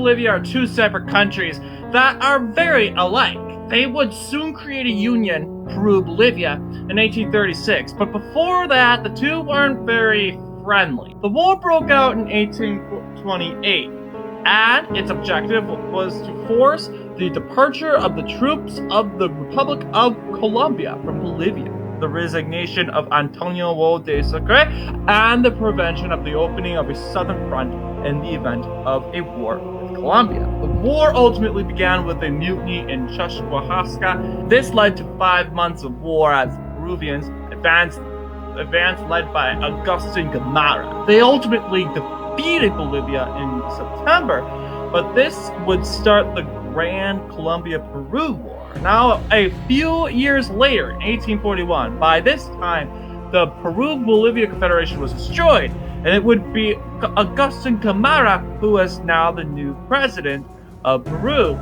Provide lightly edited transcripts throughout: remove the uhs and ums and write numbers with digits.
Bolivia are two separate countries that are very alike. They would soon create a union, Peru-Bolivia, in 1836, but before that, the two weren't very friendly. The war broke out in 1828, and its objective was to force the departure of the troops of the Republic of Colombia from Bolivia, the resignation of Antonio de Sucre, and the prevention of the opening of a southern front in the event of a war with Colombia. The war ultimately began with a mutiny in Chasquajasca. This led to 5 months of war as the Peruvians advanced led by Agustin Gamarra. They ultimately defeated Bolivia in September, but this would start the Grand Colombia-Peru War. Now, a few years later, in 1841, by this time, the Peru-Bolivia Confederation was destroyed, and it would be Agustin Gamarra, who is now the new president of Peru,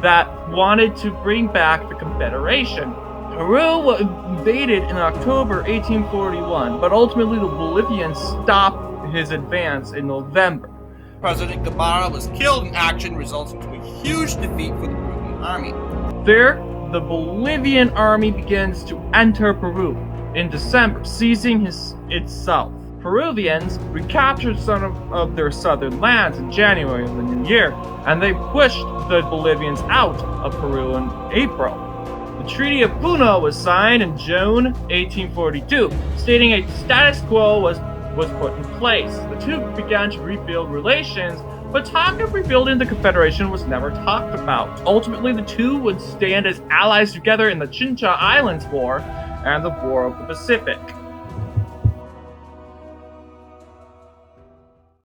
that wanted to bring back the Confederation. Peru was invaded in October 1841, but ultimately the Bolivians stopped his advance in November. President Gamarra was killed in action, resulting in a huge defeat for the Peruvian army. There, the Bolivian army begins to enter Peru in December, seizing its south. Peruvians recaptured some of their southern lands in January of the new year, and they pushed the Bolivians out of Peru in April. The Treaty of Puno was signed in June 1842, stating a status quo was put in place. The two began to rebuild relations, but talk of rebuilding the Confederation was never talked about. Ultimately, the two would stand as allies together in the Chincha Islands War and the War of the Pacific.